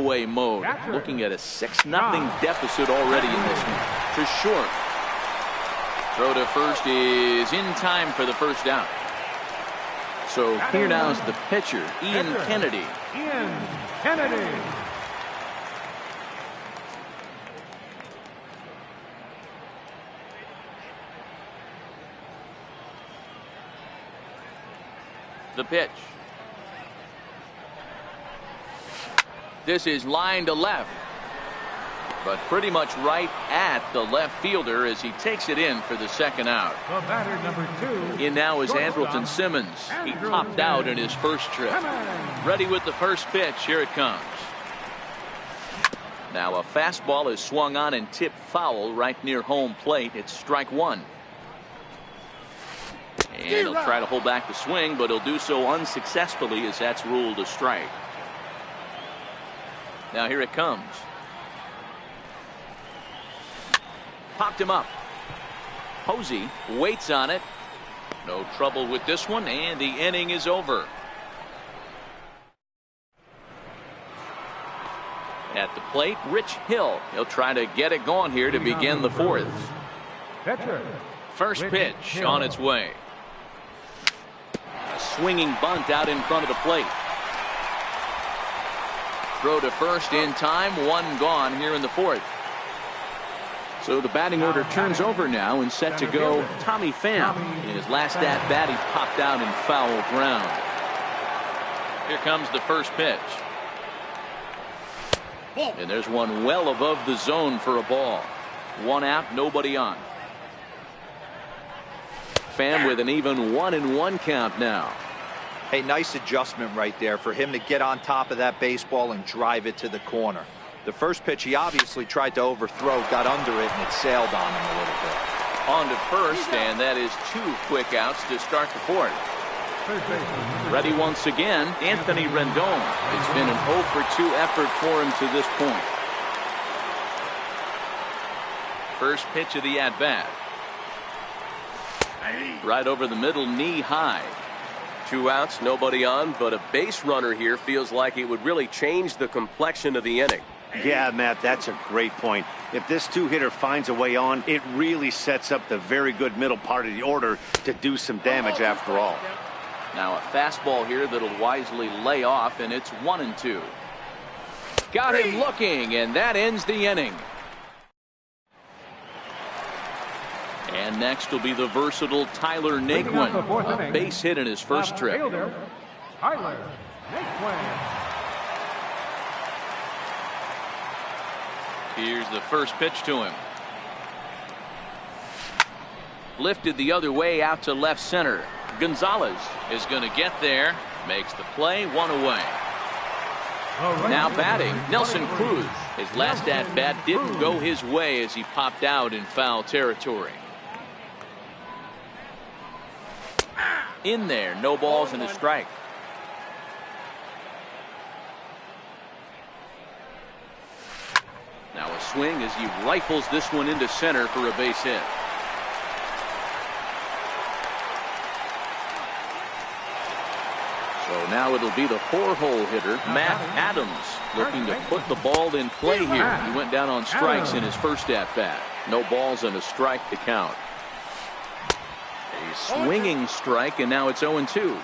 breakaway mode. Looking at a 6-0 deficit already in this one. To short. Throw to first is in time for the first down. So here now is the pitcher, Ian Kennedy. The pitch. This is line to left, but pretty much right at the left fielder as he takes it in for the second out. The batter, number 2. In now is Andrelton Simmons. He popped out in his first trip. Ready with the first pitch. Here it comes. Now a fastball is swung on and tipped foul right near home plate. It's strike one. And he'll try to hold back the swing, but he'll do so unsuccessfully as that's ruled a strike. Now here it comes. Popped him up. Posey waits on it. No trouble with this one, and the inning is over. At the plate, Rich Hill. He'll try to get it going here to begin the fourth. First pitch on its way. A swinging bunt out in front of the plate. Throw to first in time. One gone here in the fourth. So the batting order turns over now and set to go Tommy Pham. In his last at bat, he popped out in foul ground. Here comes the first pitch. And there's one well above the zone for a ball. One out, nobody on. Pham with an even 1-1 count now. Hey, nice adjustment right there for him to get on top of that baseball and drive it to the corner. The first pitch he obviously tried to overthrow, got under it, and it sailed on him a little bit. On to first, and that is 2 quick outs to start the fourth. Ready once again, Anthony Rendon. It's been an 0 for 2 effort for him to this point. First pitch of the at-bat. Right over the middle, knee high. 2 outs, nobody on, but a base runner here feels like it would really change the complexion of the inning. Yeah, Matt, that's a great point. If this 2-hitter finds a way on, it really sets up the very good middle part of the order to do some damage after all. Now a fastball here that'll wisely lay off, and it's 1-2. Got him looking, and that ends the inning. And next will be the versatile Tyler Naquin. A base hit in his first trip. Tyler Naquin. Here's the first pitch to him. Lifted the other way out to left center. Gonzalez is going to get there. Makes the play, 1 away. Now batting, Nelson Cruz. His last at-bat didn't go his way as he popped out in foul territory. In there, no balls and a strike. Now a swing as he rifles this one into center for a base hit. So now it'll be the 4-hole hitter, Matt Adams, looking to put the ball in play here. He went down on strikes in his first at-bat. No balls and a strike to count. A swinging strike, and now it's 0-2.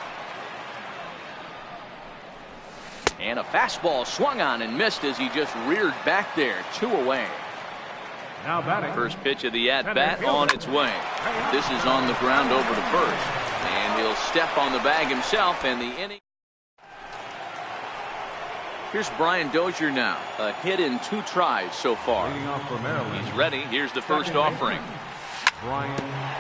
And a fastball swung on and missed as he just reared back there. 2 away. Now batting. First pitch of the at-bat on its way. This is on the ground over to first. And he'll step on the bag himself, and the inning. Here's Brian Dozier now. A hit in 2 tries so far. He's ready. Here's the first offering.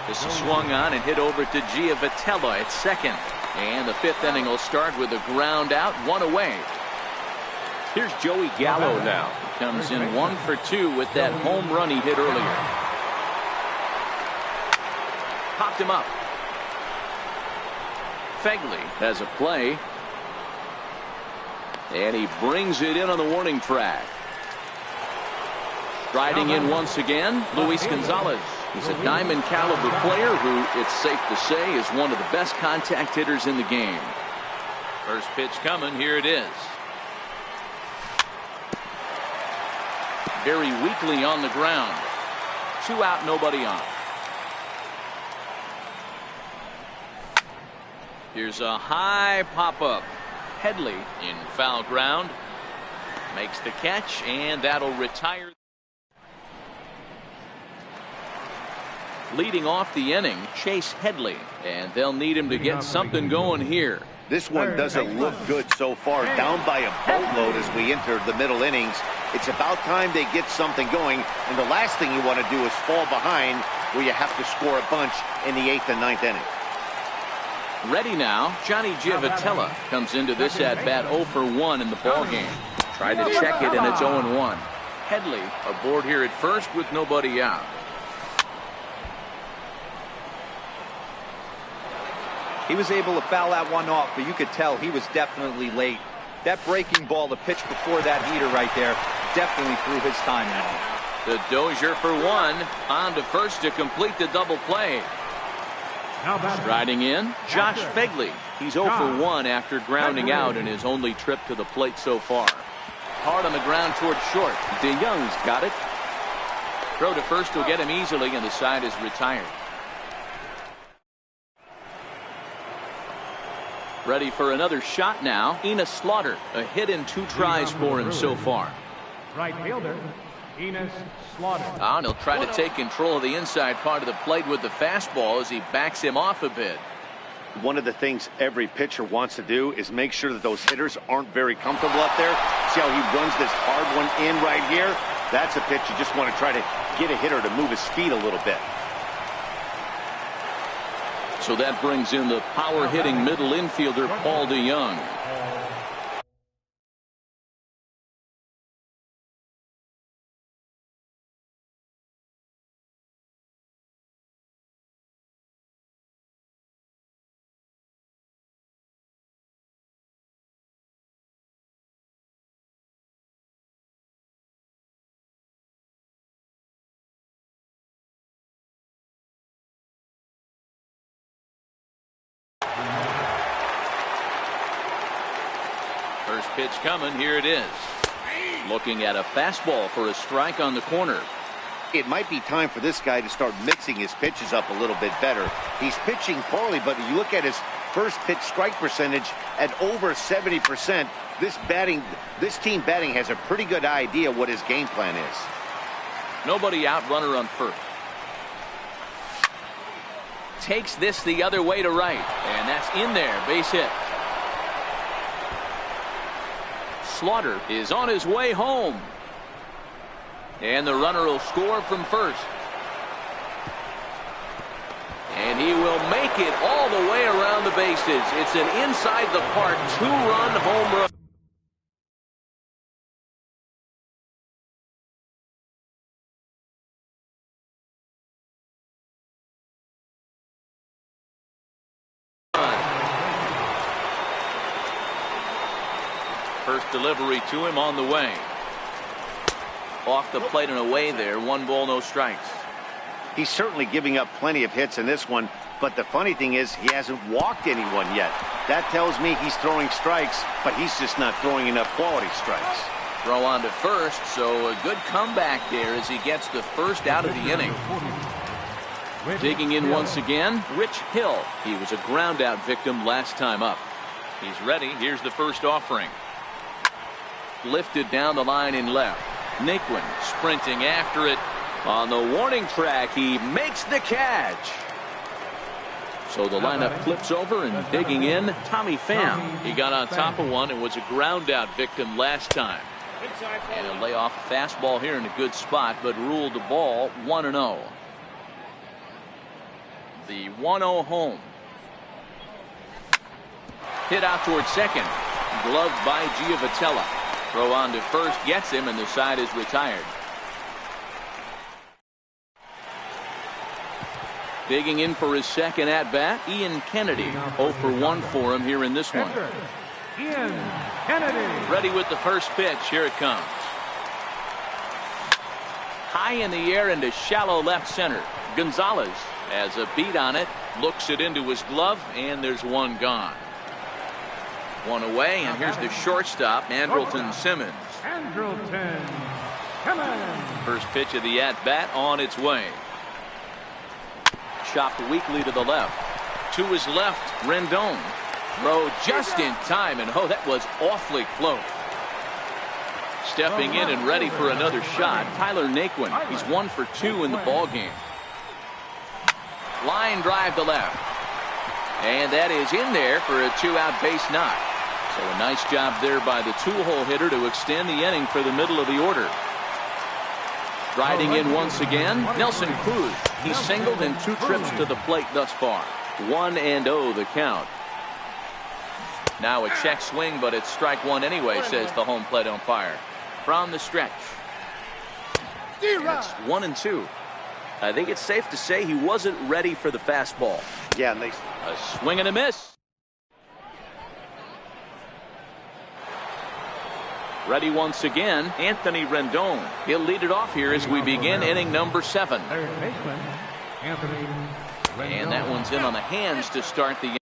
This is swung on and hit over to Giavotella at second. And the 5th inning will start with a ground out, 1 away. Here's Joey Gallo now. He comes in 1 for 2 with that home run he hit earlier. Popped him up. Fegley has a play. And he brings it in on the warning track. Striding in once again, Luis Gonzalez. He's a diamond caliber player who, it's safe to say, is one of the best contact hitters in the game. First pitch coming. Here it is. very weakly on the ground. 2 out, nobody on. Here's a high pop-up. Headley in foul ground. Makes the catch, and that'll retire. Leading off the inning, Chase Headley, and they'll need him to get something going here. This one doesn't look good so far. Down by a boatload as we enter the middle innings. It's about time they get something going, and the last thing you want to do is fall behind where you have to score a bunch in the 8th and 9th inning. Ready now, Johnny Giavotella comes into this at-bat 0 for 1 in the ballgame. Tried to check it, and it's 0-1. Headley aboard here at first with nobody out. He was able to foul that one off, but you could tell he was definitely late. That breaking ball, the pitch before that heater right there, definitely threw his time out. The Dozier for 1, on to first to complete the double play. Striding in, Josh Begley. He's 0 for 1 after grounding out in his only trip to the plate so far. Hard on the ground toward short. DeYoung's got it. Throw to first will get him easily, and the side is retired. Ready for another shot now. Enos Slaughter, a hit in 2 tries for him so far. Right fielder, Enos Slaughter. And he'll try to take control of the inside part of the plate with the fastball as he backs him off a bit. One of the things every pitcher wants to do is make sure that those hitters aren't very comfortable up there. See how he runs this hard one in right here? That's a pitch you just want to try to get a hitter to move his feet a little bit. So that brings in the power-hitting middle infielder, Paul DeYoung. First pitch coming. Here it is. Looking at a fastball for a strike on the corner. It might be time for this guy to start mixing his pitches up a little bit better. He's pitching poorly, but you look at his first pitch strike percentage at over 70%. This team batting has a pretty good idea what his game plan is. Nobody out, runner on first. Takes this the other way to right, and that's in there. Base hit. Slaughter is on his way home. And the runner will score from first. And he will make it all the way around the bases. It's an inside the park 2-run home run. First delivery to him on the way. Off the plate and away there. 1 ball, no strikes. He's certainly giving up plenty of hits in this one, but the funny thing is he hasn't walked anyone yet. That tells me he's throwing strikes, but he's just not throwing enough quality strikes. Throw on to first, so a good comeback there as he gets the first out of the inning. Digging in once again, Rich Hill. He was a ground out victim last time up. He's ready. Here's the first offering. Lifted down the line in left. Naquin sprinting after it. On the warning track, he makes the catch. So the lineup flips over, and digging in, Tommy Pham. He got on top of one and was a ground out victim last time. And he'll lay off a fastball here in a good spot, but ruled the ball 1-0. The 1-0 home. Hit out towards second. Gloved by Giavotella. Throw on to first, gets him, and the side is retired. Digging in for his second at-bat, Ian Kennedy. 0 for 1 for him here in this one. Ian Kennedy. Ready with the first pitch. Here it comes. High in the air into shallow left center. Gonzalez has a beat on it. Looks it into his glove, and there's one gone. One away, and here's the shortstop, Andrelton Simmons. Andrelton Timmons. First pitch of the at-bat on its way. Chopped weakly to the left. To his left, Rendon. Throw just in time, and oh, that was awfully close. Stepping in and ready for another shot, Tyler Naquin. He's 1 for 2 in the ballgame. Line drive to left. And that is in there for a 2-out base knock. So a nice job there by the two-hole hitter to extend the inning for the middle of the order. Riding in once again, Nelson Cruz. He's singled in 2 trips to the plate thus far. 1-0 the count. Now a check swing, but it's strike one anyway, says the home plate umpire. From the stretch. It's 1-2. I think it's safe to say he wasn't ready for the fastball. Yeah, and a swing and a miss. Ready once again, Anthony Rendon. He'll lead it off here as we begin inning number 7. Third baseman, Anthony Rendon. And that one's in on the hands to start the inning.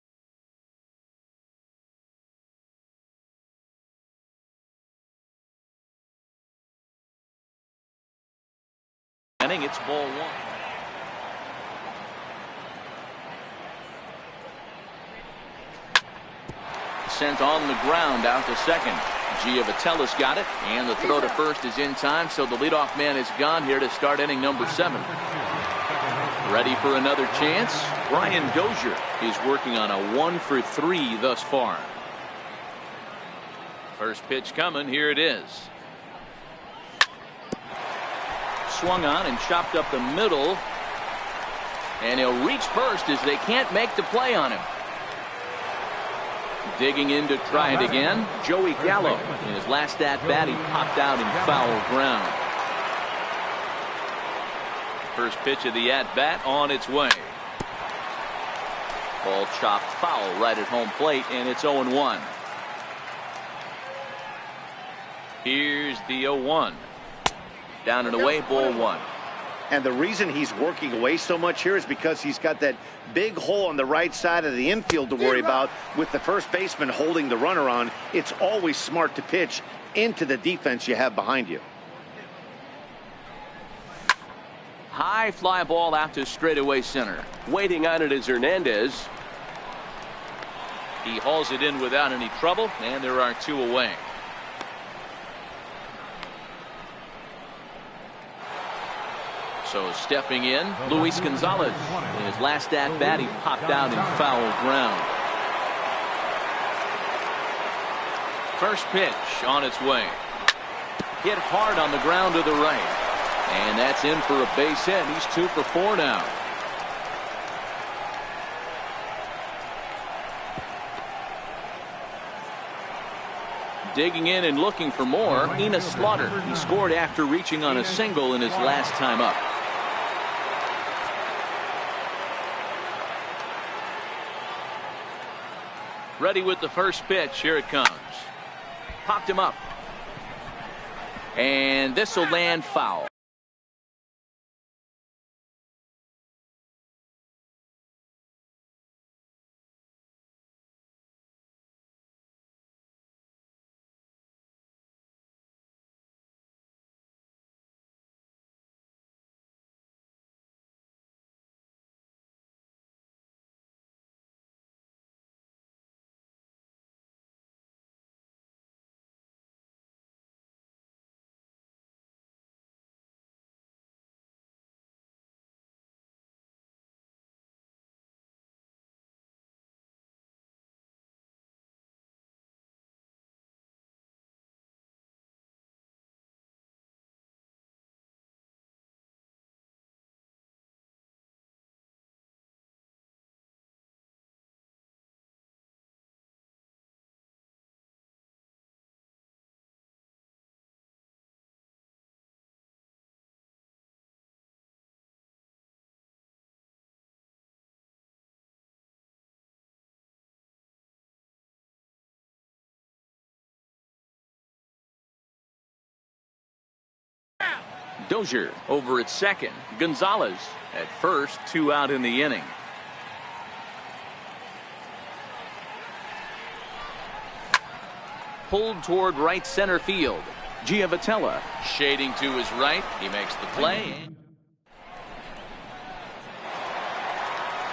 It's ball 1. Sent on the ground out to second. Giovatello's got it, and the throw to first is in time, so the leadoff man is gone here to start inning number 7. Ready for another chance? Brian Dozier is working on a 1 for 3 thus far. First pitch coming, here it is. Swung on and chopped up the middle, and he'll reach first as they can't make the play on him. Digging in to try it again, Joey Gallo. In his last at-bat, he popped out in foul ground. First pitch of the at-bat on its way. Ball chopped foul right at home plate, and it's 0-1. Here's the 0-1. Down and away, ball 1. And the reason he's working away so much here is because he's got that big hole on the right side of the infield to worry about with the first baseman holding the runner on. It's always smart to pitch into the defense you have behind you. High fly ball out to straightaway center. Waiting on it is Hernandez. He hauls it in without any trouble, and there are 2 away. So stepping in, Luis Gonzalez. In his last at-bat, he popped out in foul ground. First pitch on its way. Hit hard on the ground to the right. And that's in for a base hit. He's 2 for 4 now. Digging in and looking for more, Enos Slaughter. He scored after reaching on a single in his last time up. Ready with the first pitch. Here it comes. Popped him up. And this will land foul. Dozier over at second. Gonzalez at first. 2 out in the inning. Pulled toward right center field. Giavotella shading to his right. He makes the play.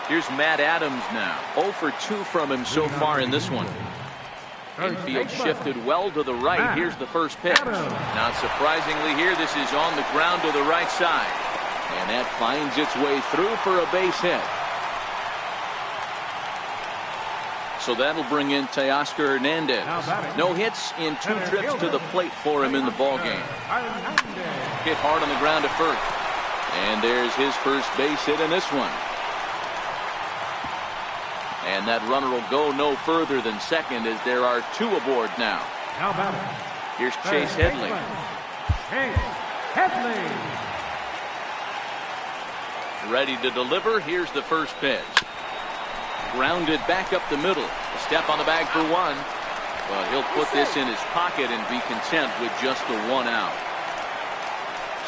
Here's Matt Adams now. 0 for 2 from him so far in this one. Infield shifted well to the right. Here's the first pitch. Not surprisingly here, this is on the ground to the right side. And that finds its way through for a base hit. So that'll bring in Teoscar Hernandez. No hits in 2 trips to the plate for him in the ballgame. Hit hard on the ground at first. And there's his first base hit in this one. And that runner will go no further than second as there are 2 aboard now. Here's Chase Headley. Ready to deliver. Here's the first pitch. Grounded back up the middle. A step on the bag for 1. Well, he'll put this in his pocket and be content with just the 1 out.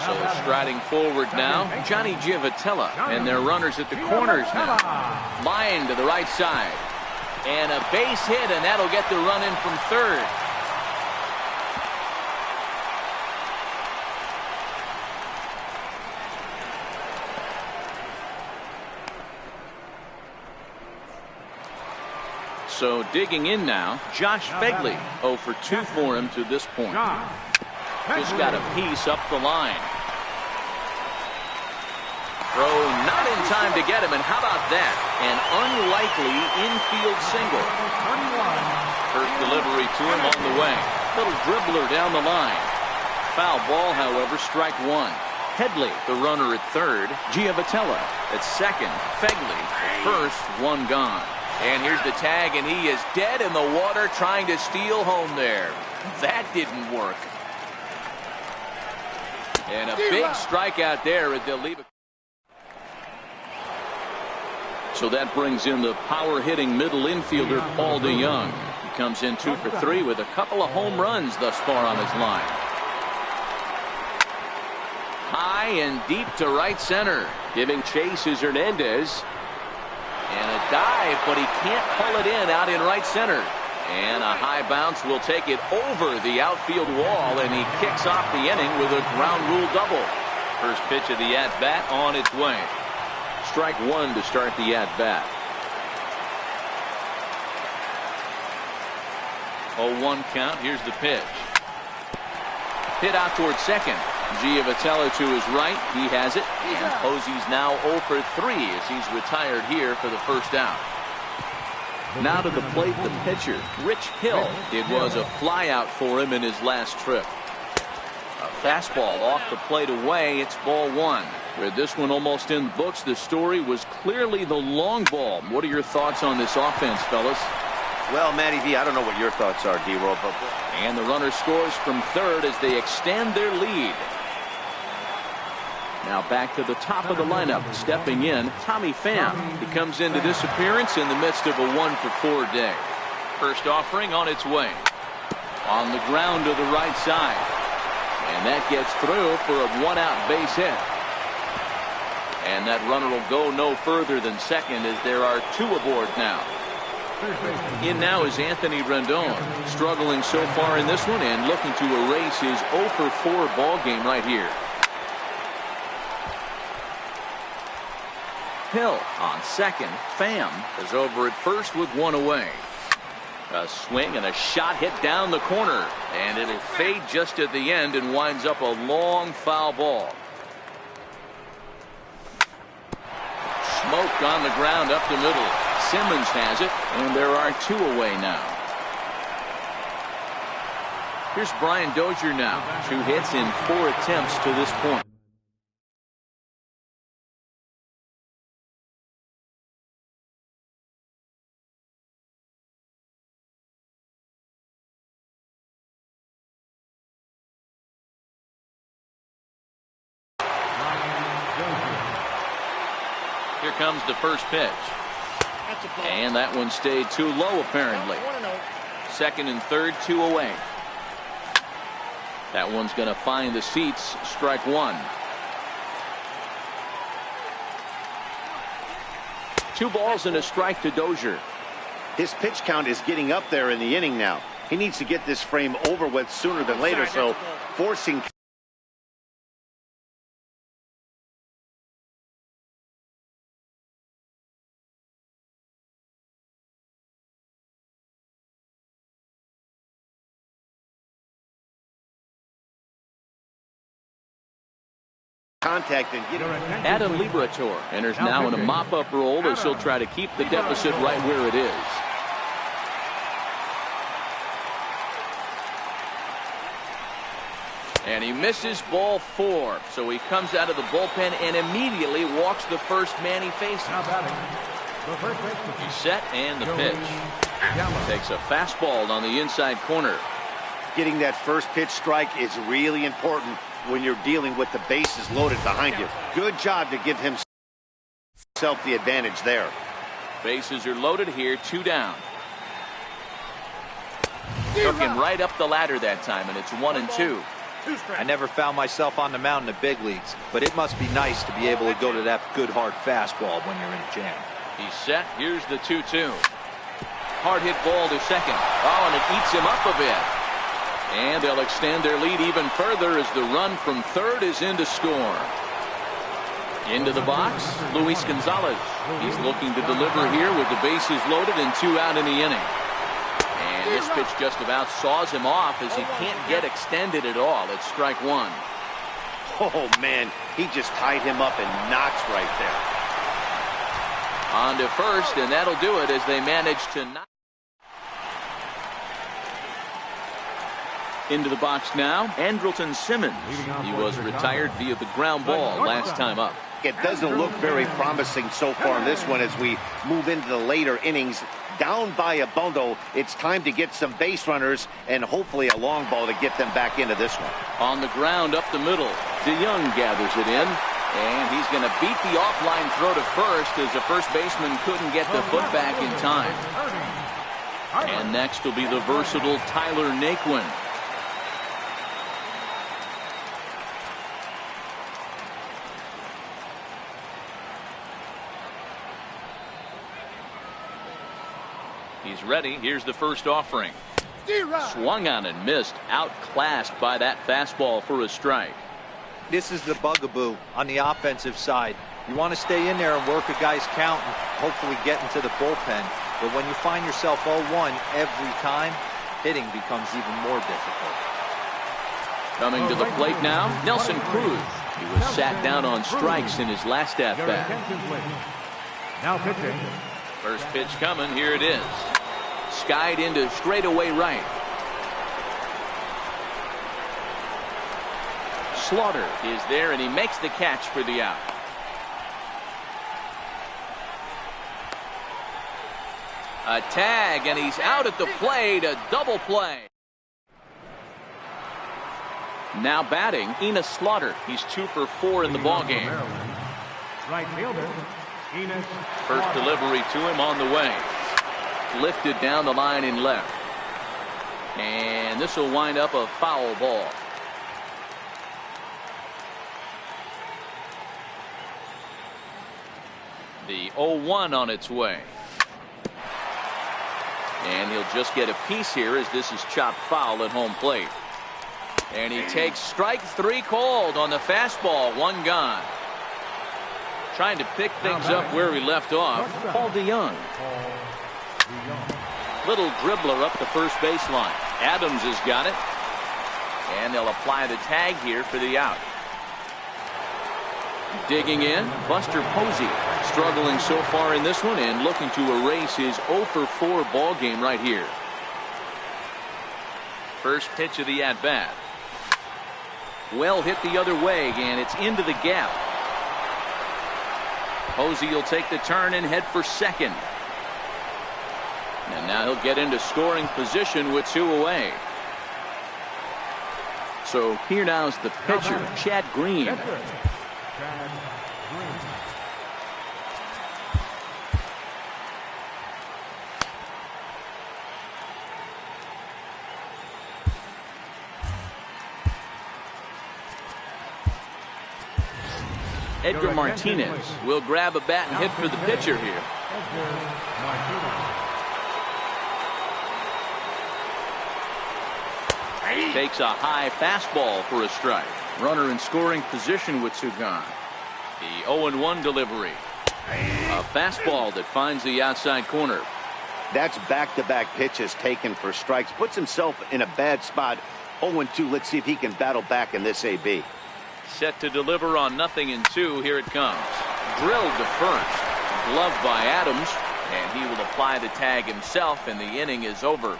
So striding forward now, Johnny Giavotella, and their runners at the corners now. Line to the right side. And a base hit, and that'll get the run in from third. So digging in now, Josh Begley, 0 for 2 for him to this point. Just got a piece up the line. Throw not in time to get him, and how about that? An unlikely infield single. First delivery to him on the way. Little dribbler down the line. Foul ball, however, strike 1. Headley, the runner at third. Giavotella at second. Begley at first, 1 gone. And here's the tag, and he is dead in the water trying to steal home there. That didn't work. And a big strikeout there, and they'll leave it. So that brings in the power-hitting middle infielder, Paul DeYoung. He comes in 2 for 3 with a couple of home runs thus far on his line. High and deep to right center. Giving chase is Hernandez. And a dive, but he can't pull it in out in right center. And a high bounce will take it over the outfield wall, and he kicks off the inning with a ground rule double. First pitch of the at-bat on its way. Strike 1 to start the at-bat. 0-1 count. Here's the pitch. Hit out towards second. Giavotella to his right. He has it. And Posey's now 0 for 3 as he's retired here for the first out. Now to the plate, the pitcher, Rich Hill. It was a flyout for him in his last trip. A fastball off the plate away. It's ball 1. With this one almost in the books, the story was clearly the long ball. What are your thoughts on this offense, fellas? Well, Matty V, I don't know what your thoughts are, D-Roll. And the runner scores from third as they extend their lead. Now back to the top of the lineup. Stepping in, Tommy Pham. He comes into this appearance in the midst of a 1-for-4 day. First offering on its way. On the ground to the right side. And that gets through for a 1-out base hit. And that runner will go no further than second as there are 2 aboard now. In now is Anthony Rendon. Struggling so far in this one and looking to erase his 0-for-4 ball game right here. Hill on second. Pham is over at first with 1 away. A swing and a shot hit down the corner, and it'll fade just at the end and winds up a long foul ball. Smoke on the ground up the middle. Simmons has it, and there are 2 away now. Here's Brian Dozier now. 2 hits in 4 attempts to this point. Here comes the first pitch. And that one stayed too low, apparently. Second and third, 2 away. That one's going to find the seats. Strike 1. 2 balls and a strike to Dozier. His pitch count is getting up there in the inning now. He needs to get this frame over with sooner than later, so forcing contact and get it. Adam Liberator enters now in a mop-up role as he'll try to keep the deficit right where it is. And he misses ball 4, so he comes out of the bullpen and immediately walks the first man he faces. He's set and the pitch. Takes a fastball on the inside corner. Getting that first pitch strike is really important when you're dealing with the bases loaded behind you. Good job to give himself the advantage there. Bases are loaded here, 2 down. Took him right up the ladder that time, and it's 1-2. I never found myself on the mound in the big leagues, but it must be nice to be able to go to that good hard fastball when you're in a jam. He's set. Here's the 2-2. Hard hit ball to second. Oh, and it eats him up a bit. And they'll extend their lead even further as the run from third is in to score. Into the box, Luis Gonzalez. He's looking to deliver here with the bases loaded and 2 out in the inning. And this pitch just about saws him off as he can't get extended at all. It's strike 1. Oh, man, he just tied him up in knots right there. On to first, and that'll do it as they manage to knock. Into the box now, Andrelton Simmons. He was retired via the ground ball last time up. It doesn't look very promising so far in this one as we move into the later innings. Down by a bundle, it's time to get some base runners and hopefully a long ball to get them back into this one. On the ground up the middle, DeYoung gathers it in, and he's going to beat the offline throw to first as the first baseman couldn't get the foot back in time. And next will be the versatile Tyler Naquin. He's ready. Here's the first offering. Swung on and missed. Outclassed by that fastball for a strike. This is the bugaboo on the offensive side. You want to stay in there and work a guy's count and hopefully get into the bullpen. But when you find yourself 0-1 every time, hitting becomes even more difficult. Coming to the plate now, Nelson Cruz. He was sat down on strikes in his last at-bat. Now pitching. First pitch coming. Here it is. Skied into straightaway right. Slaughter is there, and he makes the catch for the out. A tag, and he's out at the plate. A double play. Now batting, Enos Slaughter. He's 2 for 4 in the ballgame. Right fielder, Enos. First delivery to him on the way. Lifted down the line in left. And this will wind up a foul ball. The 0-1 on its way. And he'll just get a piece here as this is chopped foul at home plate. And he takes strike 3 called on the fastball. 1 gone. Trying to pick things up where he left off. Paul DeYoung. Little dribbler up the first baseline. Adams has got it. And they'll apply the tag here for the out. Digging in, Buster Posey. Struggling so far in this one and looking to erase his 0 for 4 ball game right here. First pitch of the at-bat. Well hit the other way, and it's into the gap. Posey will take the turn and head for second. And now he'll get into scoring position with 2 away. So here now is the pitcher, Chad Green. Edgar Martinez will grab a bat and hit for the pitcher here. Takes a high fastball for a strike. Runner in scoring position with Sugan. The 0-1 delivery. A fastball that finds the outside corner. That's back-to-back pitches taken for strikes. Puts himself in a bad spot. 0-2. Let's see if he can battle back in this AB. Set to deliver on 0-2. Here it comes. Drilled to first. Gloved by Adams. And he will apply the tag himself, and the inning is over.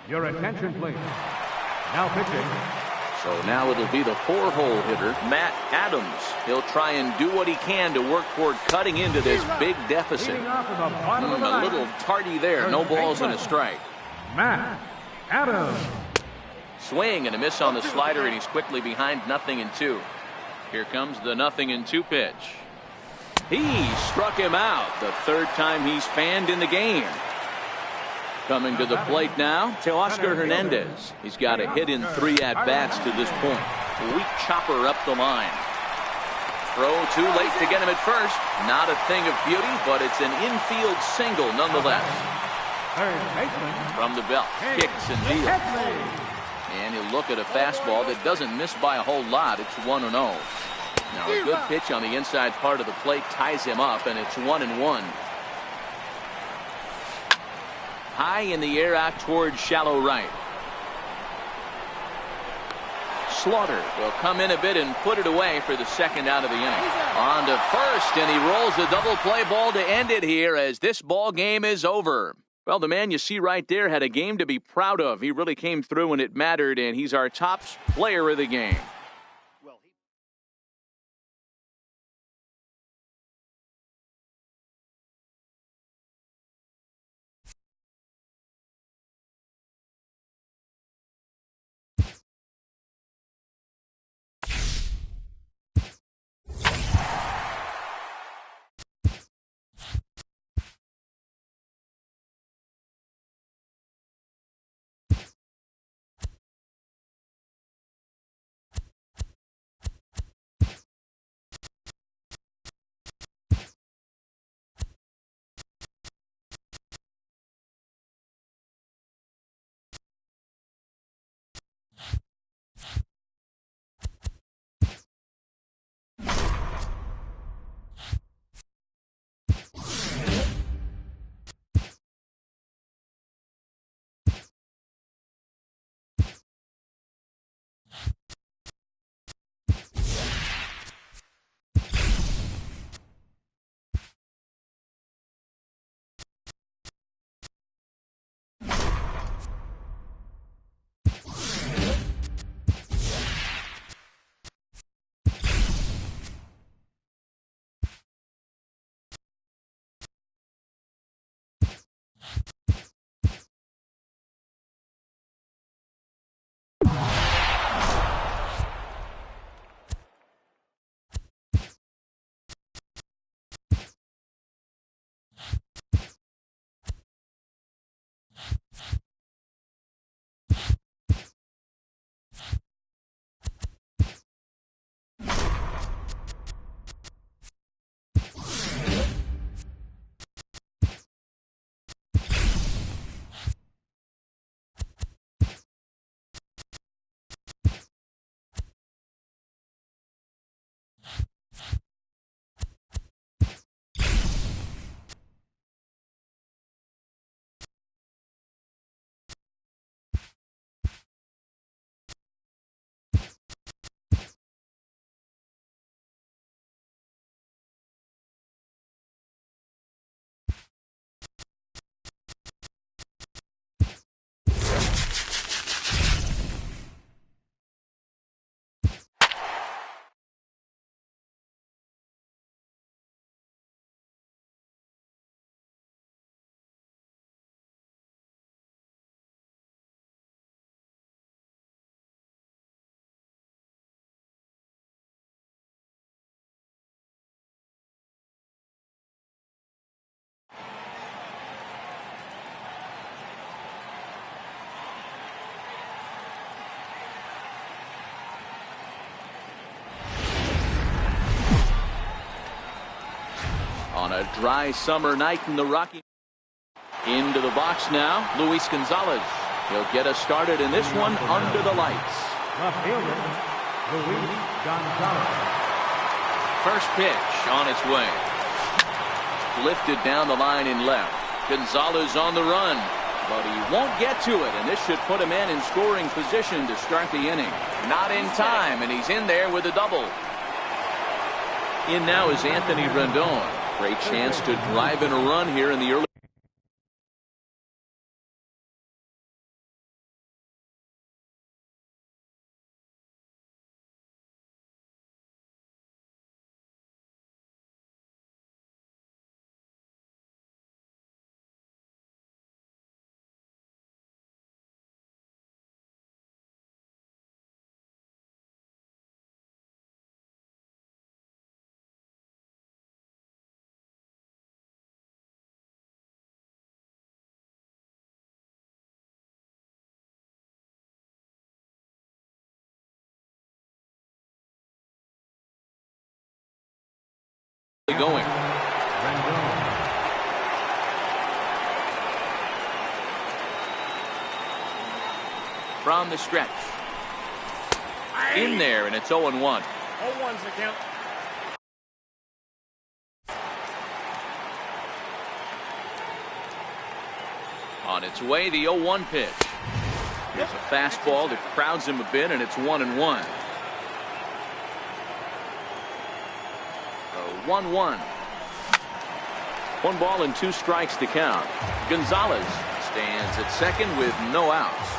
Your attention, please. Now pitching. So now it'll be the 4-hole hitter, Matt Adams. He'll try and do what he can to work toward cutting into this big deficit. A little tardy there. No balls and a strike. Matt Adams. Swing and a miss on the slider, and he's quickly behind 0-2. Here comes the 0-2 pitch. He struck him out. The third time he's fanned in the game. Coming to the plate now, Teoscar Hernandez. He's got a hit in 3 at-bats to this point. Weak chopper up the line. Throw too late to get him at first. Not a thing of beauty, but it's an infield single nonetheless. From the belt, kicks and deals. And he'll look at a fastball that doesn't miss by a whole lot. It's 1-0. Now a good pitch on the inside part of the plate ties him up, and it's 1-1. High in the air out towards shallow right. Slaughter will come in a bit and put it away for the second out of the inning. On to first, and he rolls the double play ball to end it here as this ball game is over. Well, the man you see right there had a game to be proud of. He really came through when it mattered, and he's our top player of the game. on a dry summer night in the Rockies. Into the box now, Luis Gonzalez. He'll get us started in this one under the lights. The fielder, Luis Gonzalez. First pitch on its way. Lifted down the line in left. Gonzalez on the run, but he won't get to it, and this should put him in scoring position to start the inning. Not in time, and he's in there with a double. In now is Anthony Rendon. Great chance to drive in a run here in the early. Going. From the stretch. In there, and it's 0-1. 0-1's the count. On its way, the 0-1 pitch. There's a fastball that crowds him a bit, and it's 1-1. 1-1. 1 ball and 2 strikes to count. Gonzalez stands at second with no outs.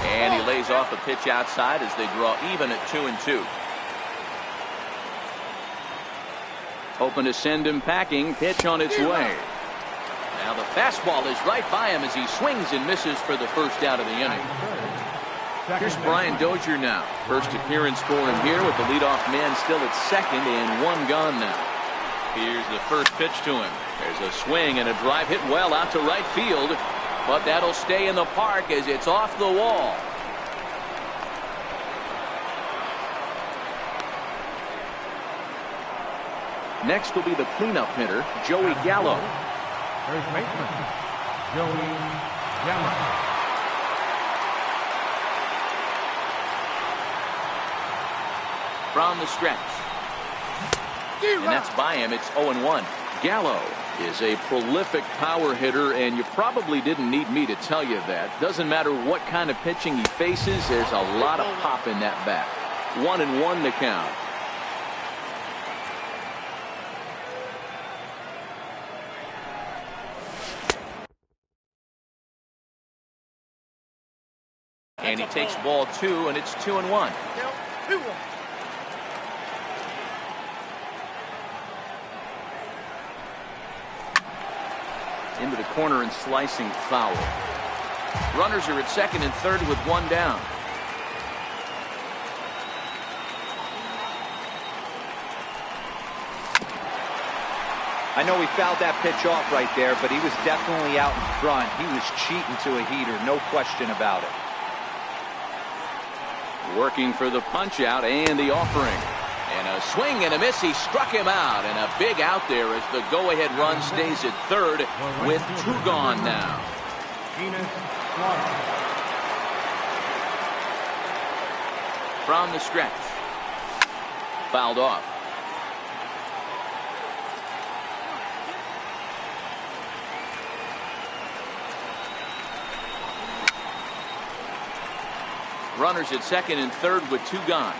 And he lays off a pitch outside as they draw even at 2-2. Hoping to send him packing. Pitch on its way. Now the fastball is right by him as he swings and misses for the first out of the inning. Here's Brian Dozier now. First appearance for him here with the leadoff man still at second and 1 gone now. Here's the first pitch to him. There's a swing and a drive hit well out to right field, but that'll stay in the park as it's off the wall. Next will be the cleanup hitter, Joey Gallo. First baseman, Joey Gallo. From the stretch. And that's by him. It's 0-1. Gallo is a prolific power hitter, and you probably didn't need me to tell you that. Doesn't matter what kind of pitching he faces, there's a lot of pop in that bat. 1-1 to count. And he takes ball 2, and it's 2-1. 2-1. Into the corner and slicing foul. Runners are at second and third with 1 down. I know he fouled that pitch off right there, but he was definitely out in front. He was cheating to a heater, no question about it. Working for the punch out and the offering. And a swing and a miss. He struck him out, and a big out there as the go-ahead run stays at third with 2 gone now. From the stretch. Fouled off. Runners at second and third with 2 gone.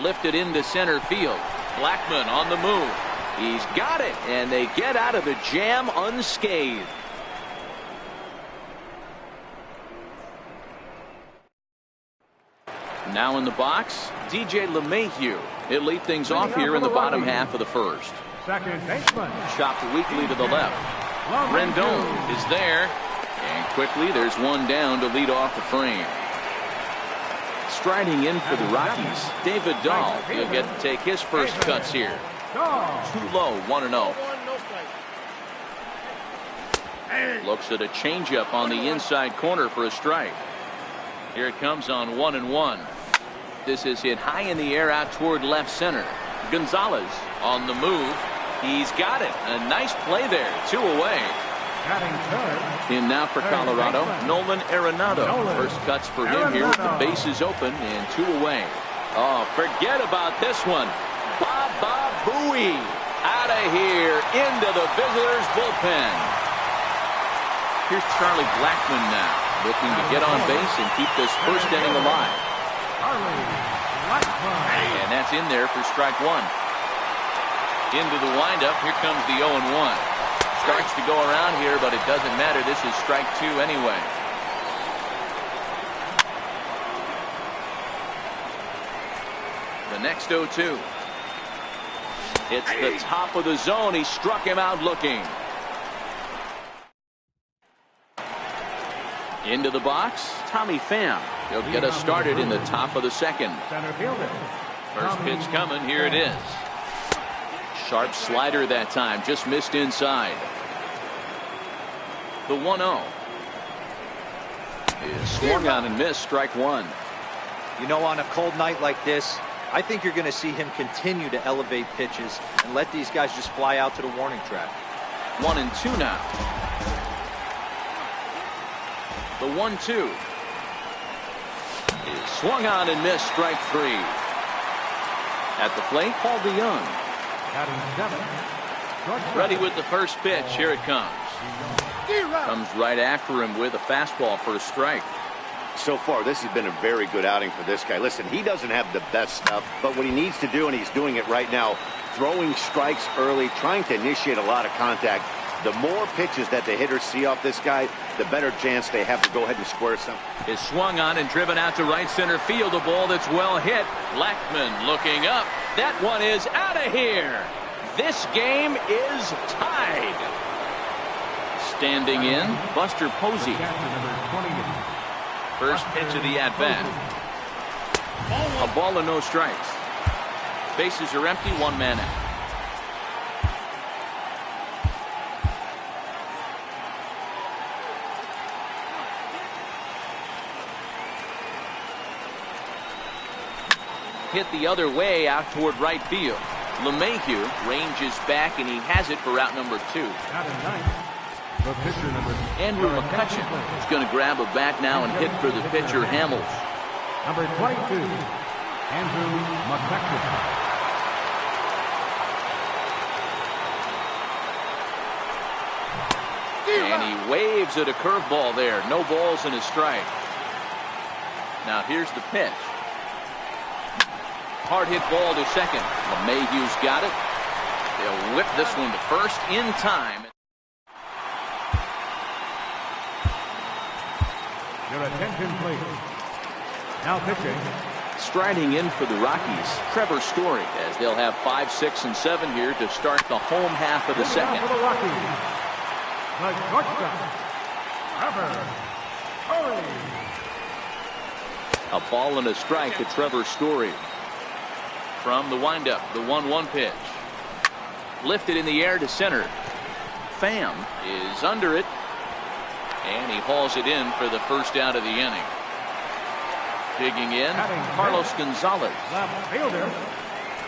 Lifted into center field. Blackmon on the move. He's got it, and they get out of the jam unscathed. Now in the box, DJ LeMahieu. He'll lead things off here in the bottom half of the first. Second baseman. Chopped weakly to the left. Rendon is there, and quickly there's 1 down to lead off the frame. Striding in for the Rockies, David Dahl. He'll get to take his first cuts here. Too low, 1-0. Looks at a changeup on the inside corner for a strike. Here it comes on 1-1. This is hit high in the air out toward left center. Gonzalez on the move. He's got it. A nice play there. 2 away. In now for Colorado, Nolan Arenado. First cuts for him here with the bases open and 2 away. Oh, forget about this one. Baba Booey out of here into the visitors' bullpen. Here's Charlie Blackmon now, looking to get on base and keep this first inning alive. And that's in there for strike 1. Into the windup. Here comes the 0-1. Starts to go around here, but it doesn't matter. This is strike 2 anyway. The next 0-2. It's the top of the zone. He struck him out looking. Into the box, Tommy Pham. He'll get us started in the top of the second. First pitch coming. Here it is. Sharp slider that time. Just missed inside. The 1-0 is swung on and missed. Strike 1. You know, on a cold night like this, I think you're going to see him continue to elevate pitches and let these guys just fly out to the warning track. 1-2 now. The 1-2 is swung on and missed. Strike 3. At the plate, Paul DeYoung. Ready with the first pitch. Here it comes. Comes right after him with a fastball for a strike. So far, this has been a very good outing for this guy. Listen, he doesn't have the best stuff, but what he needs to do, and he's doing it right now, throwing strikes early, trying to initiate a lot of contact. The more pitches that the hitters see off this guy, the better chance they have to go ahead and square something. Is swung on and driven out to right center field. A ball that's well hit. Blackmon looking up. That one is out of here. This game is tied. Standing in, Buster Posey. First pitch of the at-bat. A ball and no strikes. Bases are empty. 1 man out. Hit the other way out toward right field. LeMahieu ranges back, and he has it for out number 2. Andrew McCutcheon is going to grab a bat now and hit for the pitcher, Hamels. Number 22, Andrew McCutcheon. And he waves at a curveball there. No balls and a strike. Now here's the pitch. Hard hit ball to second. LeMahieu's got it. They'll whip this one to first in time. Your attention, please. Now pitching. Striding in for the Rockies, Trevor Story, as they'll have 5, 6, and 7 here to start the home half of the second. For the Rockies, the shortstop, Trevor Story. A ball and a strike to Trevor Story. From the windup, the 1-1 pitch. Lifted in the air to center. Pham is under it. And he hauls it in for the first out of the inning. Digging in, Carlos Gonzalez. Left fielder,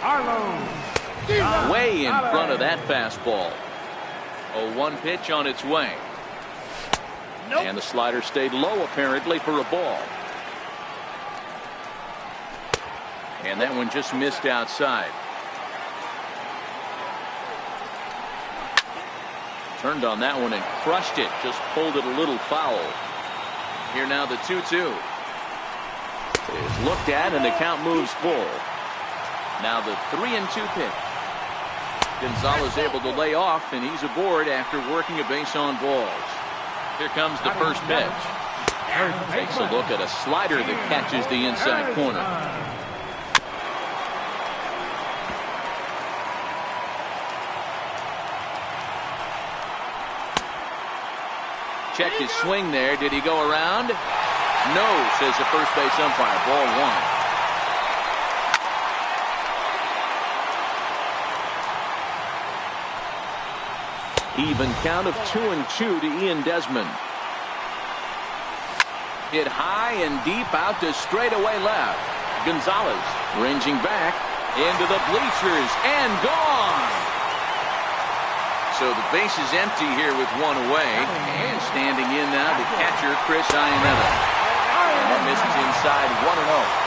Carlos. Way in front of that fastball. A 1 pitch on its way. And the slider stayed low apparently for a ball. And that one just missed outside. Turned on that one and crushed it. Just pulled it a little foul. Here now the 2-2. Is looked at and the count moves full. Now the 3-2 pitch. Gonzalez able to lay off, and he's aboard after working a base on balls. Here comes the first pitch. Takes a look at a slider that catches the inside corner. Checked his swing there. Did he go around? No, says the first base umpire. Ball 1. Even count of 2-2 to Ian Desmond. Hit high and deep out to straightaway left. Gonzalez ranging back into the bleachers and gone. So the base is empty here with one away. And standing in now, the catcher, Chris Iannetta. And that misses inside 1-0.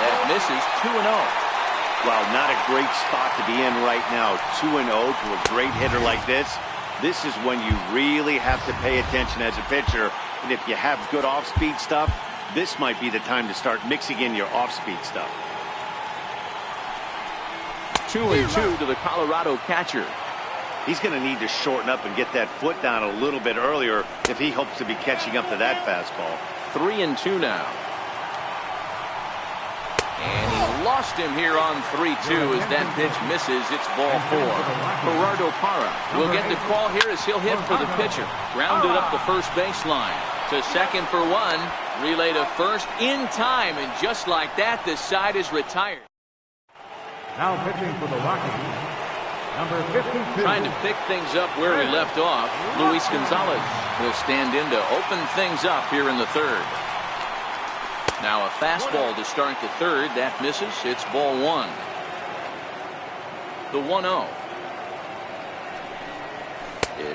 That misses 2-0. Well, not a great spot to be in right now. 2-0 to a great hitter like this. This is when you really have to pay attention as a pitcher. And if you have good off-speed stuff, this might be the time to start mixing in your off-speed stuff. 2-2 to the Colorado catcher. He's going to need to shorten up and get that foot down a little bit earlier if he hopes to be catching up to that fastball. 3-2 now. And he lost him here on 3-2 as that pitch misses. It's ball 4. Gerardo Parra will get the call here as he'll hit for the pitcher. Grounded up the first baseline. To second for 1. Relay to first in time. And just like that, this side is retired. Now pitching for the Rockies, number 52. Trying to pick things up where he left off. Luis Gonzalez will stand in to open things up here in the third. Now a fastball to start the third. That misses. It's ball 1. The 1-0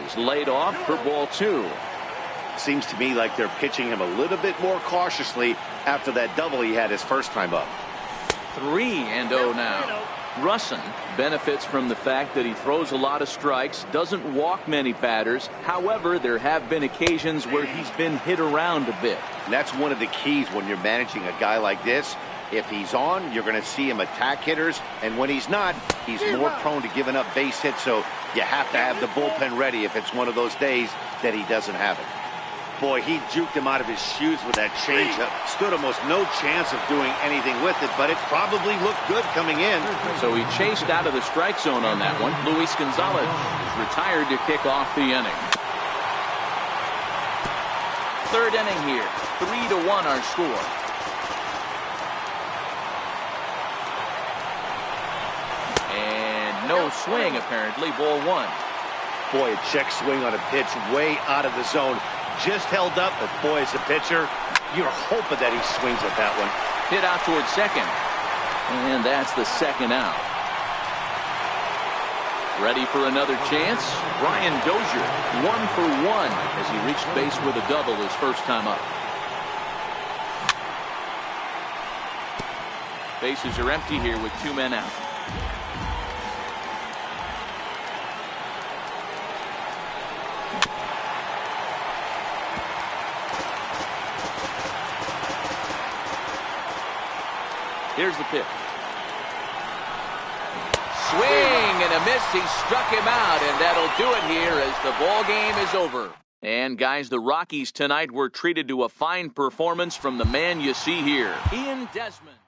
is laid off for ball 2. Seems to me like they're pitching him a little bit more cautiously after that double he had his first time up. 3-0 now. Russin benefits from the fact that he throws a lot of strikes, doesn't walk many batters. However, there have been occasions where he's been hit around a bit. And that's one of the keys when you're managing a guy like this. If he's on, you're going to see him attack hitters. And when he's not, he's more prone to giving up base hits. So you have to have the bullpen ready if it's one of those days that he doesn't have it. Boy, he juked him out of his shoes with that changeup. Stood almost no chance of doing anything with it, but it probably looked good coming in. So he chased out of the strike zone on that one. Luis Gonzalez is retired to kick off the inning. Third inning here. 3-1 our score. And no swing apparently. Ball 1. Boy, a check swing on a pitch way out of the zone. Just held up, but boy, as a pitcher, you're hoping that he swings at that one. Hit out towards second. And that's the second out. Ready for another chance? Brian Dozier, 1 for 1 as he reached base with a double his first time up. Bases are empty here with 2 men out. Here's the pitch. Swing and a miss. He struck him out, and that'll do it here as the ball game is over. And guys, the Rockies tonight were treated to a fine performance from the man you see here, Ian Desmond.